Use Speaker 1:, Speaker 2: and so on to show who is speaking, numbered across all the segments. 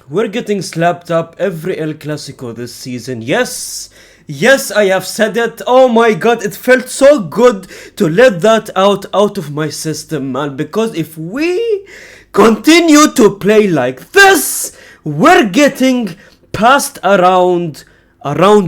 Speaker 1: We're getting slapped up every El Clasico this season. Yes, I have said it. Oh my god, it felt so good to let that out of my system, man. Because if we continue to play like this, we're getting passed around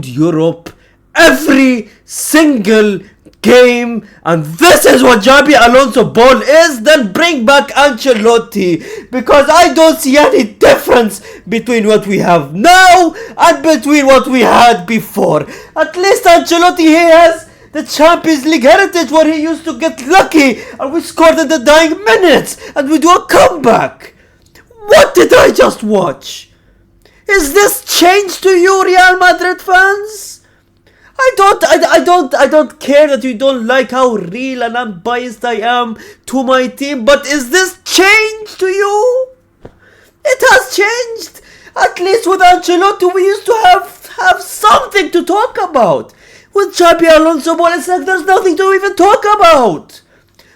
Speaker 1: Europe every single game, and this is what Xabi Alonso ball is. Then bring back Ancelotti, because I don't see any difference between what we have now and between what we had before. At least Ancelotti, he has the Champions League heritage where he used to get lucky and we scored in the dying minutes and we do a comeback. What did I just watch? Is this change to you, Real Madrid fans? I don't care that you don't like how real and unbiased I am to my team, but is this change to you? It has changed. At least with Ancelotti we used to have something to talk about. With Xabi Alonso ball, it's like there's nothing to even talk about.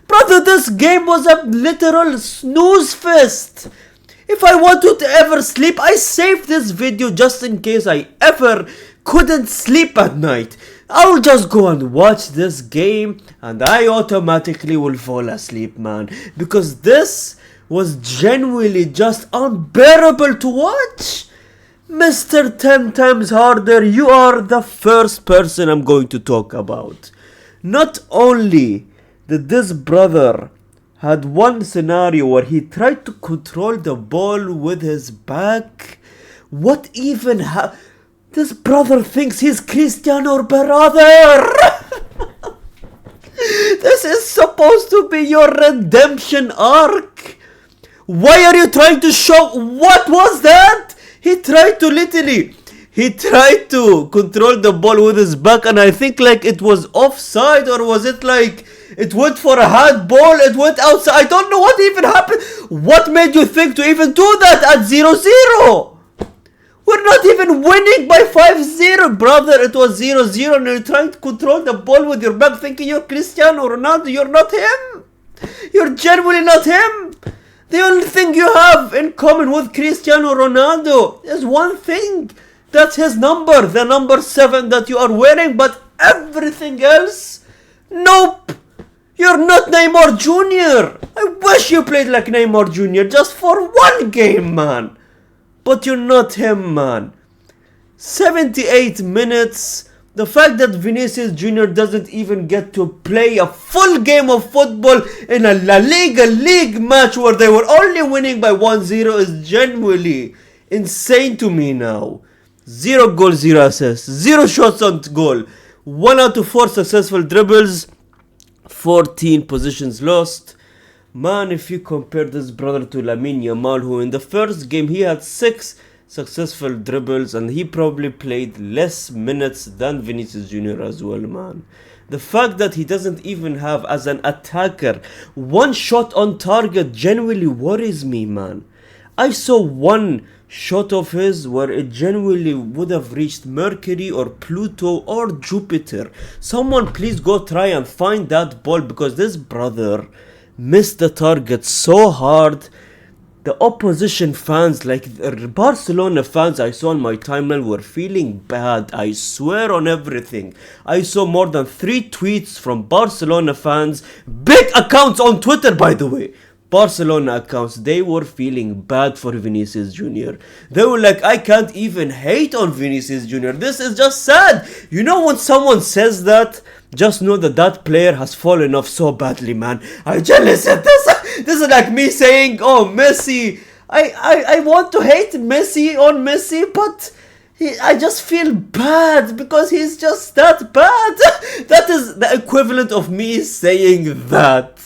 Speaker 1: Brother, this game was a literal snooze fest. If I wanted to ever sleep, I saved this video just in case I ever couldn't sleep at night. I'll just go and watch this game and I automatically will fall asleep, man. Because this was genuinely just unbearable to watch. Mr. 10 times harder, you are the first person I'm going to talk about. Not only did this brother had one scenario where he tried to control the ball with his back. What even this brother thinks he's Cristiano, brother. This is supposed to be your redemption arc. Why are you trying to show? What was that? He tried to control the ball with his back, and I think like it was offside, or was it like it went for a handball, it went outside. I don't know what even happened. What made you think to even do that at 0-0? We're not even winning by 5-0, brother. It was 0-0 and you're trying to control the ball with your back thinking you're Cristiano Ronaldo. You're not him. You're genuinely not him. The only thing you have in common with Cristiano Ronaldo is one thing. That's his number, the number 7 that you are wearing, but everything else, nope. You're not Neymar Jr. I wish you played like Neymar Jr. just for one game, man. But you're not him, man. 78 minutes. The fact that Vinicius Jr. doesn't even get to play a full game of football in a La Liga league match where they were only winning by 1-0 is genuinely insane to me now. 0 goals, 0 assists, 0 shots on goal, 1 out of 4 successful dribbles, 14 positions lost. Man, if you compare this brother to Lamine Yamal, who in the first game he had 6 successful dribbles and he probably played less minutes than Vinicius Jr. as well, man. The fact that he doesn't even have, as an attacker, 1 shot on target genuinely worries me, man. I saw 1 shot of his where it genuinely would have reached Mercury or Pluto or Jupiter. Someone please go try and find that ball, because this brother missed the target so hard. The opposition fans, like Barcelona fans I saw on my timeline, were feeling bad. I swear on everything. I saw more than 3 tweets from Barcelona fans, big accounts on Twitter by the way, Barcelona accounts. They were feeling bad for Vinicius Jr. They were like, I can't even hate on Vinicius Jr. This is just sad. You know, when someone says that, just know that that player has fallen off so badly, man. I jealous at this. This is like me saying, oh, Messi. I want to hate Messi on Messi, but I just feel bad because he's just that bad. That is the equivalent of me saying that.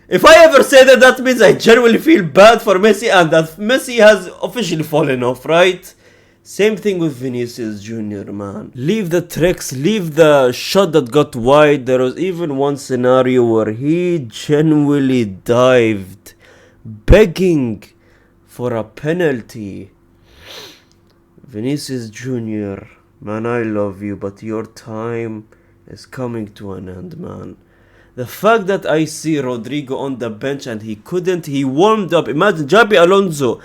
Speaker 1: If I ever say that, that means I genuinely feel bad for Messi and that Messi has officially fallen off, right? Same thing with Vinicius Jr, man. Leave the tricks, leave the shot that got wide. There was even one scenario where he genuinely dived, begging for a penalty. Vinicius Jr, man, I love you, but your time is coming to an end, man. The fact that I see Rodrigo on the bench and he warmed up. Imagine Xabi Alonso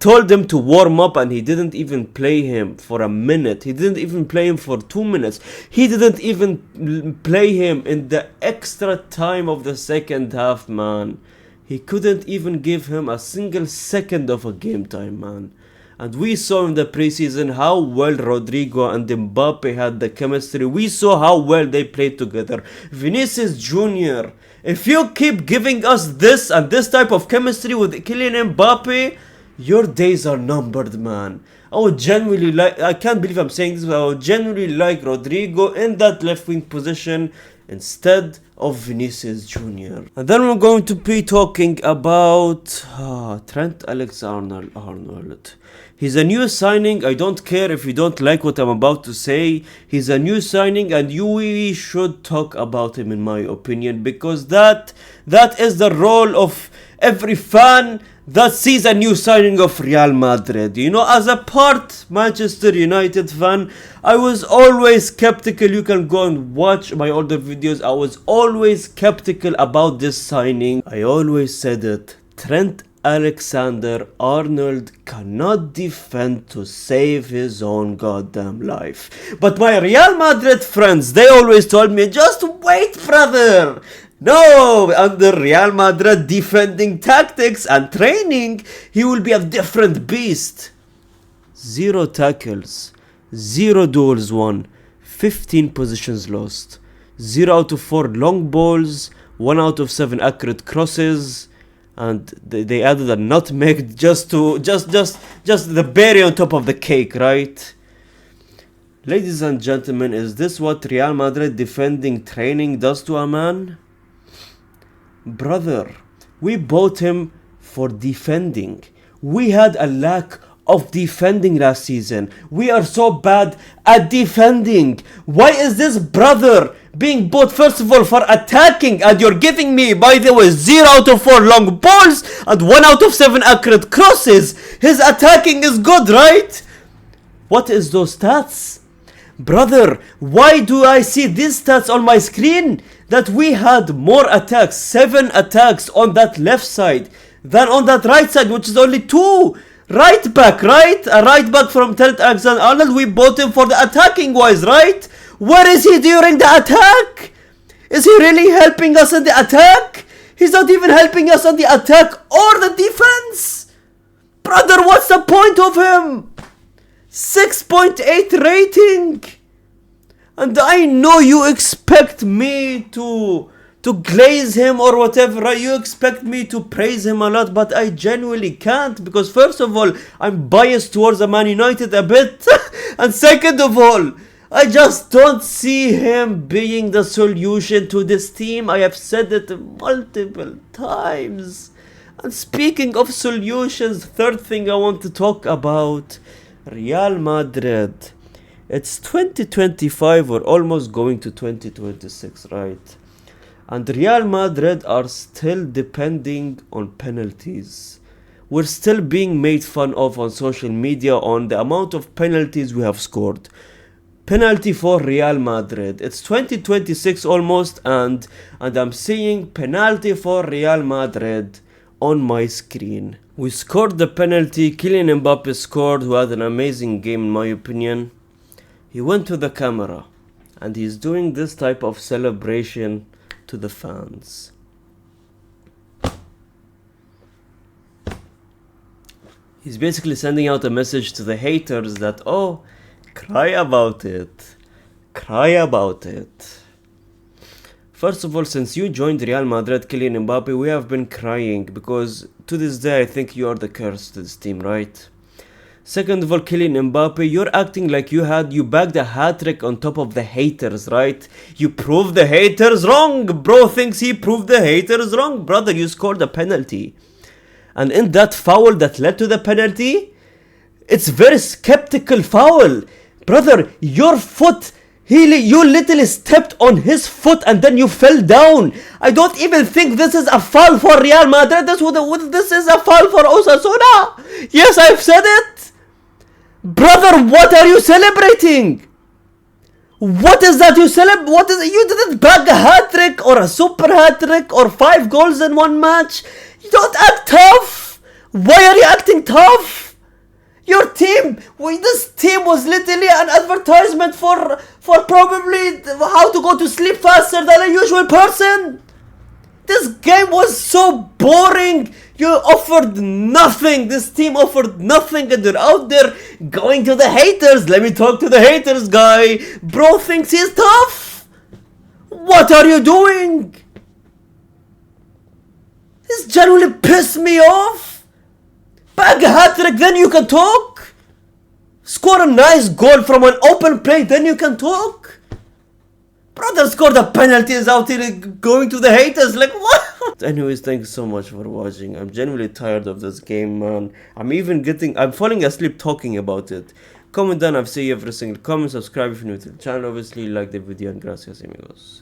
Speaker 1: told him to warm up, and he didn't even play him for a minute. He didn't even play him for 2 minutes. He didn't even play him in the extra time of the second half, man. He couldn't even give him a single second of a game time, man. And we saw in the preseason how well Rodrigo and Mbappe had the chemistry. We saw how well they played together. Vinicius Jr., if you keep giving us this and this type of chemistry with Kylian Mbappe, your days are numbered, man. I would genuinely like, I can't believe I'm saying this, but I would genuinely like Rodrigo in that left wing position instead of Vinicius Jr. And then we're going to be talking about Trent Alexander-Arnold. He's a new signing. I don't care if you don't like what I'm about to say. He's a new signing, and we should talk about him, in my opinion, because that is the role of every fan that sees a new signing of Real Madrid. You know, as a part Manchester United fan, I was always skeptical. You can go and watch my older videos. I was always skeptical about this signing. I always said it. Trent Alexander-Arnold cannot defend to save his own goddamn life. But my Real Madrid friends, they always told me, just wait, brother. No, under Real Madrid defending tactics and training, he will be a different beast. 0 tackles, 0 duels won, 15 positions lost, 0 out of 4 long balls, 1 out of 7 accurate crosses, and they added a nutmeg just the berry on top of the cake, right? Ladies and gentlemen, is this what Real Madrid defending training does to a man? Brother, we bought him for defending. We had a lack of defending last season. We are so bad at defending. Why is this brother being bought first of all for attacking, and you're giving me, by the way, 0 out of 4 long balls and 1 out of 7 accurate crosses? His attacking is good, right? What is those stats? Brother, why do I see these stats on my screen? That we had more attacks, 7 attacks on that left side than on that right side, which is only 2. Right back, right? A right back from Trent Alexander-Arnold. We bought him for the attacking wise, right? Where is he during the attack? Is he really helping us in the attack? He's not even helping us on the attack or the defense. Brother, what's the point of him? 6.8 rating. And I know you expect me to glaze him or whatever, right? You expect me to praise him a lot, but I genuinely can't, because first of all, I'm biased towards Man United a bit, and second of all, I just don't see him being the solution to this team. I have said it multiple times. And speaking of solutions, third thing I want to talk about, Real Madrid. It's 2025, we're almost going to 2026, right? And Real Madrid are still depending on penalties. We're still being made fun of on social media on the amount of penalties we have scored. Penalty for Real Madrid. It's 2026 almost, and I'm seeing penalty for Real Madrid on my screen. We scored the penalty. Kylian Mbappe scored, who had an amazing game in my opinion. He went to the camera and he's doing this type of celebration to the fans. He's basically sending out a message to the haters that, oh, cry about it. Cry about it. First of all, since you joined Real Madrid, Kylian Mbappe, we have been crying because to this day I think you are the curse to this team, right? Second of all, Kylian Mbappe, you're acting like you bagged a hat-trick on top of the haters, right? You proved the haters wrong. Bro thinks he proved the haters wrong. Brother, you scored a penalty. And in that foul that led to the penalty, it's very skeptical foul. Brother, your foot, you literally stepped on his foot and then you fell down. I don't even think this is a foul for Real Madrid. This is a foul for Osasuna. Yes, I've said it. Brother, what are you celebrating? What is that you celebrate? What is it? You didn't bag a hat-trick or a super hat-trick or 5 goals in one match. You don't act tough. Why are you acting tough? Your team, this team was literally an advertisement for probably how to go to sleep faster than a usual person. This game was so boring. You offered nothing. This team offered nothing, and they're out there going to the haters. Let me talk to the haters, guy. Bro thinks he's tough. What are you doing? This genuinely pissed me off. Bag a hat-trick, then you can talk. Score a nice goal from an open play, then you can talk. Brother scored a penalty, is out here going to the haters, like what? Anyways, thanks so much for watching. I'm genuinely tired of this game, man. I'm falling asleep talking about it. Comment down, I've seen every single comment, subscribe if you're new to the channel, obviously, like the video, and gracias amigos.